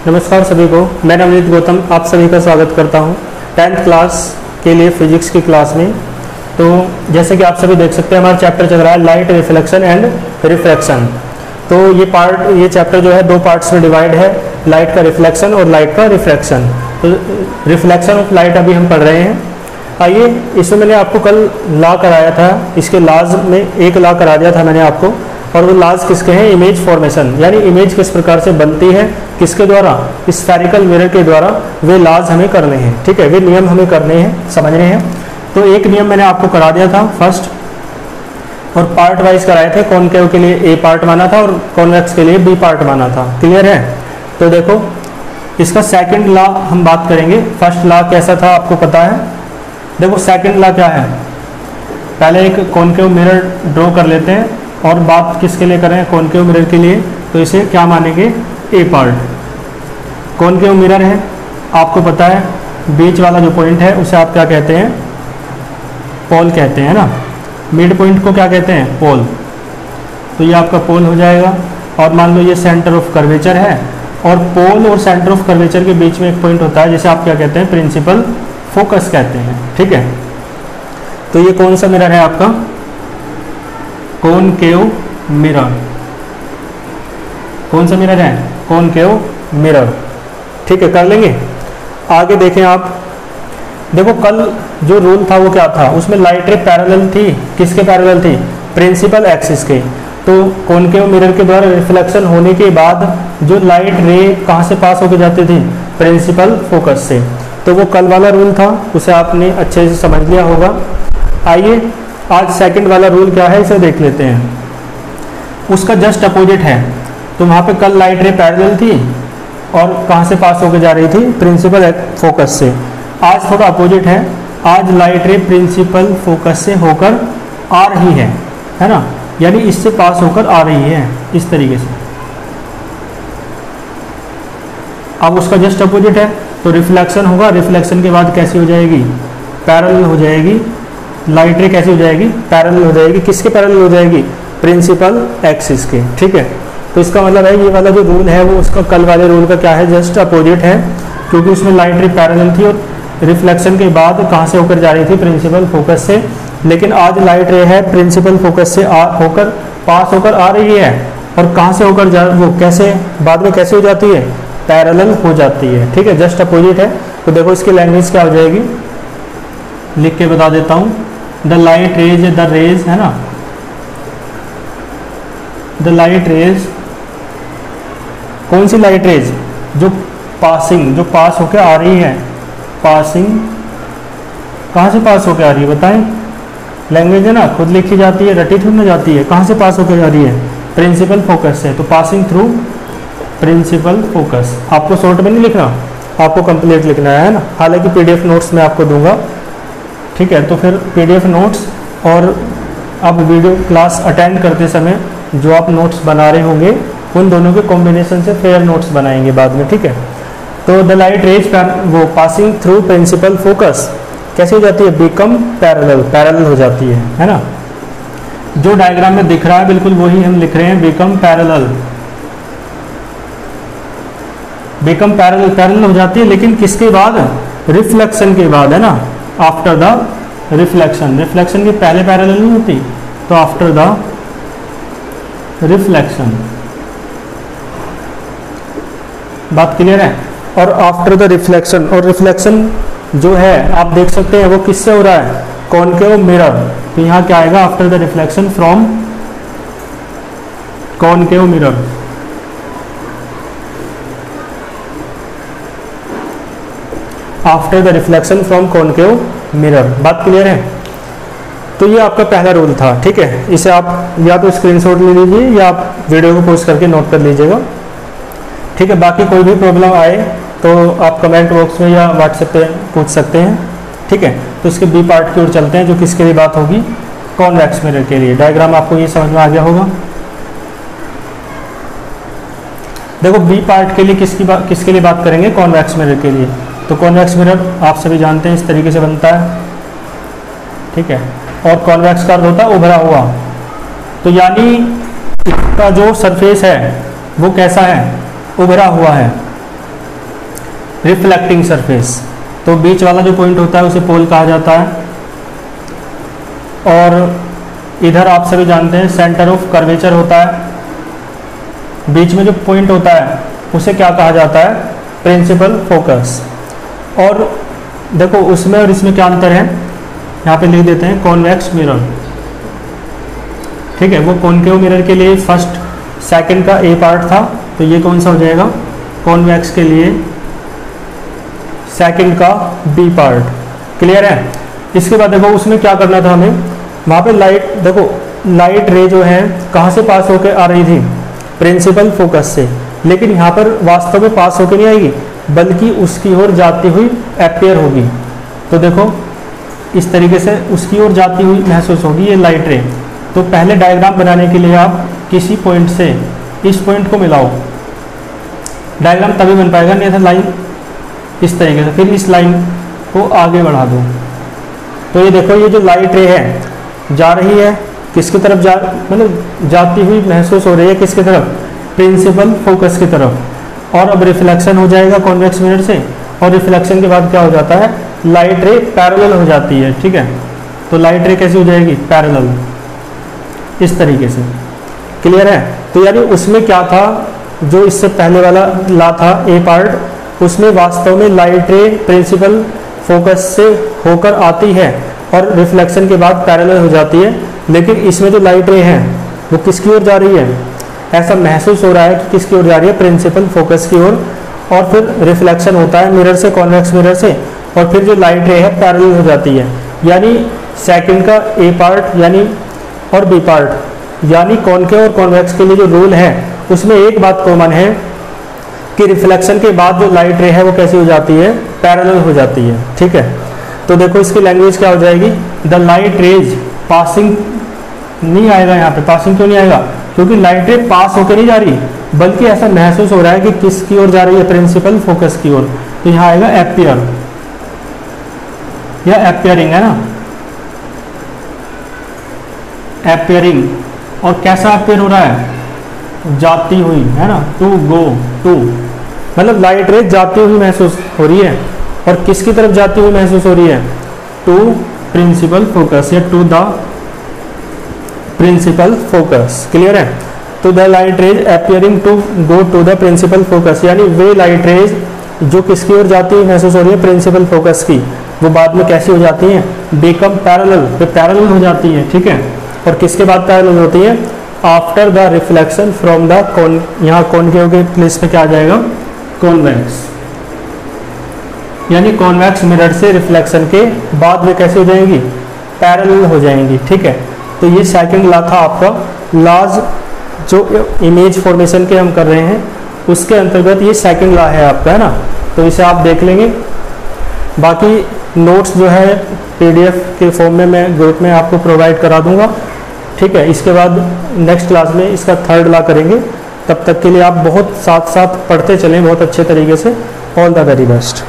नमस्कार सभी को, मैं नवनीत गौतम आप सभी का स्वागत करता हूं 10th क्लास के लिए फिजिक्स की क्लास में। तो जैसे कि आप सभी देख सकते हैं हमारा चैप्टर चल रहा है लाइट रिफ्लेक्शन एंड रिफ्रैक्शन। तो ये चैप्टर जो है दो पार्ट्स में डिवाइड है, लाइट का रिफ्लेक्शन और लाइट का रिफ्रैक्शन। तो रिफ्लेक्शन ऑफ लाइट अभी हम पढ़ रहे हैं। आइए, इसमें मैंने आपको कल लॉ कराया था, इसके लॉज में एक लॉ करा दिया था मैंने आपको, और वो लॉज किसके हैं? इमेज फॉर्मेशन, यानी इमेज किस प्रकार से बनती है, किसके द्वारा? स्फेरिकल मिरर के द्वारा। वे लॉज हमें करने हैं, ठीक है, वे नियम हमें करने हैं, समझने हैं। तो एक नियम मैंने आपको करा दिया था फर्स्ट, और पार्ट वाइज कराए थे। कॉनकेव के लिए ए पार्ट माना था और कॉन्वेक्स के लिए बी पार्ट माना था। क्लियर है? तो देखो, इसका सेकंड लॉ हम बात करेंगे। फर्स्ट लॉ कैसा था आपको पता है। देखो सेकंड लॉ क्या है, पहले एक कॉनकेव मिरर ड्रॉ कर लेते हैं, और बात किसके लिए करें? कॉनकेव मिरर के लिए। तो इसे क्या मानेंगे? ए पार्ट। कॉनकेव मिरर है, आपको पता है बीच वाला जो पॉइंट है उसे आप क्या कहते हैं? पोल कहते हैं ना। मिड पॉइंट को क्या कहते हैं? पोल। तो ये आपका पोल हो जाएगा। और मान लो ये सेंटर ऑफ कर्वेचर है, और पोल और सेंटर ऑफ कर्वेचर के बीच में एक पॉइंट होता है जिसे आप क्या कहते हैं? प्रिंसिपल फोकस कहते हैं, ठीक है। तो ये कौन सा मिरर है आपका? Concave mirror. कौन सा मिरर है? कॉनकेव मिरर, ठीक है। कर लेंगे आगे। देखें आप, देखो कल जो रूल था वो क्या था, उसमें लाइट रे पैरेलल थी। किसके पैरेलल थी? प्रिंसिपल एक्सिस के। तो कॉनकेव मिरर के द्वारा रिफ्लेक्शन होने के बाद जो लाइट रे कहाँ से पास होकर जाती थी? प्रिंसिपल फोकस से। तो वो कल वाला रूल था, उसे आपने अच्छे से समझ लिया होगा। आइए, आज सेकंड वाला रूल क्या है इसे देख लेते हैं। उसका जस्ट अपोजिट है। तो वहाँ पे कल लाइट रे पैरेलल थी और कहाँ से पास होकर जा रही थी? प्रिंसिपल फोकस से। आज थोड़ा अपोजिट है, आज लाइट रे प्रिंसिपल फोकस से होकर आ रही है ना, यानी इससे पास होकर आ रही है इस तरीके से। अब उसका जस्ट अपोजिट है तो रिफ्लेक्शन होगा। रिफ्लेक्शन के बाद कैसी हो जाएगी? पैरेलल हो जाएगी। लाइट रे कैसी हो जाएगी? पैरेलल हो जाएगी। किसके पैरेलल हो जाएगी? प्रिंसिपल एक्सिस के, ठीक है। तो इसका मतलब है ये वाला जो रूल है वो उसका कल वाले रूल का क्या है? जस्ट अपोजिट है, क्योंकि उसमें लाइट रे पैरेलल थी और रिफ्लेक्शन के बाद कहाँ से होकर जा रही थी? प्रिंसिपल फोकस से। लेकिन आज लाइट रे है प्रिंसिपल फोकस से होकर पास होकर आ रही है, और कहाँ से होकर वो कैसे बाद में कैसे हो जाती है? पैरेलल हो जाती है, ठीक है। जस्ट अपोजिट है। तो देखो इसकी लैंग्वेज क्या हो जाएगी, लिख के बता देता हूँ। The light rays, the rays है ना, द लाइट रेज, कौन सी लाइट रेज? जो पासिंग, जो पास होकर आ रही है। पासिंग, कहाँ से पास होकर आ रही है बताएं? लैंग्वेज है ना, खुद लिखी जाती है, रटी थोड़ी ना जाती है। कहाँ से पास होकर आ रही है? प्रिंसिपल फोकस से। तो पासिंग थ्रू प्रिंसिपल फोकस। आपको शॉर्ट में नहीं लिखना, आपको कंप्लीट लिखना है ना। हालांकि पीडीएफ नोट्स में आपको दूंगा, ठीक है। तो फिर पीडीएफ नोट्स और अब वीडियो क्लास अटेंड करते समय जो आप नोट्स बना रहे होंगे उन दोनों के कॉम्बिनेशन से फेयर नोट्स बनाएंगे बाद में, ठीक है। तो द लाइट रेज वो पासिंग थ्रू प्रिंसिपल फोकस कैसे हो जाती है? बिकम पैरेलल, पैरेलल हो जाती है ना। जो डायग्राम में दिख रहा है बिल्कुल वही हम लिख रहे हैं, become parallel. Become parallel, parallel हो जाती है, लेकिन किसके बाद? रिफ्लेक्शन के बाद, है ना। आफ्टर द रिफ्लेक्शन, रिफ्लेक्शन के पहले पैरेलल नहीं होती, तो आफ्टर द रिफ्लेक्शन। बात क्लियर है? और आफ्टर द रिफ्लेक्शन, और रिफ्लेक्शन जो है आप देख सकते हैं वो किससे हो रहा है? Concave mirror. तो यहाँ क्या आएगा? After the reflection from concave mirror. After the reflection from concave mirror. बात क्लियर है? तो ये आपका पहला रूल था, ठीक है। इसे आप या तो स्क्रीनशॉट ले लीजिए या आप वीडियो को पॉज करके नोट कर लीजिएगा, ठीक है। बाकी कोई भी प्रॉब्लम आए तो आप कमेंट बॉक्स में या व्हाट्सएप पे पूछ सकते हैं, ठीक है। तो इसके बी पार्ट की ओर चलते हैं, जो किसके लिए बात होगी? कॉन्वेक्स मिरर के लिए। डायग्राम आपको ये समझ में आ गया होगा। देखो बी पार्ट के लिए किसके लिए बात करेंगे? कॉन्वेक्स मिरर के लिए। तो कॉन्वेक्स मिरर आप सभी जानते हैं इस तरीके से बनता है, ठीक है। और कॉन्वेक्स का अर्थ होता है उभरा हुआ। तो यानी इसका जो सरफेस है वो कैसा है? उभरा हुआ है। Reflecting surface. तो बीच वाला जो पॉइंट होता है उसे पोल कहा जाता है। और इधर आप सभी जानते हैं सेंटर ऑफ कर्वेचर होता है, बीच में जो पॉइंट होता है उसे क्या कहा जाता है, प्रिंसिपल फोकस। और देखो उसमें और इसमें क्या अंतर है, यहाँ पे लिख देते हैं कॉन्वेक्स मिरर, ठीक है। वो कॉनकेव मिरर के लिए फर्स्ट सेकंड का ए पार्ट था, तो ये कौन सा हो जाएगा, कॉन्वेक्स के लिए सेकंड का बी पार्ट। क्लियर है। इसके बाद देखो उसमें क्या करना था हमें, वहाँ पे लाइट, देखो लाइट रे जो है कहाँ से पास होकर आ रही थी, प्रिंसिपल फोकस से, लेकिन यहाँ पर वास्तव में पास होकर नहीं आएगी बल्कि उसकी ओर जाती हुई अपीयर होगी। तो देखो इस तरीके से उसकी ओर जाती हुई महसूस होगी ये लाइट रे। तो पहले डायग्राम बनाने के लिए आप किसी पॉइंट से इस पॉइंट को मिलाओ, डायग्राम तभी बन पाएगा, नहीं तो लाइन इस तरीके से, फिर इस लाइन को आगे बढ़ा दो। तो ये देखो ये जो लाइट रे है जा रही है किसकी तरफ, मतलब जाती हुई महसूस हो रही है किसकी तरफ, प्रिंसिपल फोकस की तरफ। और अब रिफ्लेक्शन हो जाएगा कॉन्वेक्स मिरर से, और रिफ्लेक्शन के बाद क्या हो जाता है, लाइट रे पैरेलल हो जाती है, ठीक है। तो लाइट रे कैसी हो जाएगी, पैरेलल, इस तरीके से। क्लियर है। तो यानी उसमें क्या था, जो इससे पहले वाला ला था ए पार्ट, उसमें वास्तव में लाइट रे प्रिंसिपल फोकस से होकर आती है और रिफ्लेक्शन के बाद पैरेलल हो जाती है। लेकिन इसमें जो लाइट रे है वो किसकी ओर जा रही है, ऐसा महसूस हो रहा है कि किसकी ओर जा रही है, प्रिंसिपल फोकस की ओर। और फिर रिफ्लेक्शन होता है मिरर से, कॉन्वेक्स मिरर से, और फिर जो लाइट रे है पैरेलल हो जाती है। यानी सेकंड का ए पार्ट यानी और बी पार्ट, यानी कॉनकेव और कॉन्वेक्स के लिए जो रूल है उसमें एक बात कॉमन है कि रिफ्लेक्शन के बाद जो लाइट रे है वो कैसी हो जाती है, पैरेलल हो जाती है, ठीक है। तो देखो इसकी लैंग्वेज क्या हो जाएगी, द लाइट रेज पासिंग, नहीं आएगा यहाँ पे, पासिंग क्यों नहीं आएगा, क्योंकि लाइट रे पास होकर नहीं जा रही बल्कि ऐसा महसूस हो रहा है कि किसकी ओर जा रही है, प्रिंसिपल फोकस की ओर। तो यहाँ आएगा एपियर या एपियरिंग, है ना, एपियरिंग। और कैसा एपियर हो रहा है, जाती हुई, है ना, टू गो टू, मतलब लाइट रे जाती हुई महसूस हो रही है। और किसकी तरफ जाती हुई महसूस हो रही है, टू प्रिंसिपल फोकस या to the principal focus. Clear है। तो the light rays appearing to go to the principal focus, यानी वे लाइट रेज जो किसकी ओर जाती हुई महसूस हो रही है, प्रिंसिपल फोकस की, वो बाद में कैसी हो जाती हैं, बिकम पैरेलल, तो पैरेलल हो जाती है, ठीक है। और किसके बाद पैरेलल होती है, after the reflection from the con, यहाँ कॉनकेव के प्लेस पे क्या आ जाएगा, कॉन्वेक्स, यानी कॉन्वेक्स मिरर से रिफ्लेक्शन के बाद वे कैसे हो जाएंगी, पैरेलल हो जाएंगी, ठीक है। तो ये सेकंड लॉ था आपका, लॉज जो इमेज फॉर्मेशन के हम कर रहे हैं उसके अंतर्गत ये सेकंड लॉ है आपका, है ना। तो इसे आप देख लेंगे। बाकी नोट्स जो है पीडीएफ के फॉर्म में मैं ग्रुप में आपको प्रोवाइड करा दूंगा, ठीक है। इसके बाद नेक्स्ट क्लास में इसका थर्ड लॉ करेंगे। तब तक के लिए आप बहुत साथ साथ पढ़ते चलें बहुत अच्छे तरीके से। All the very best.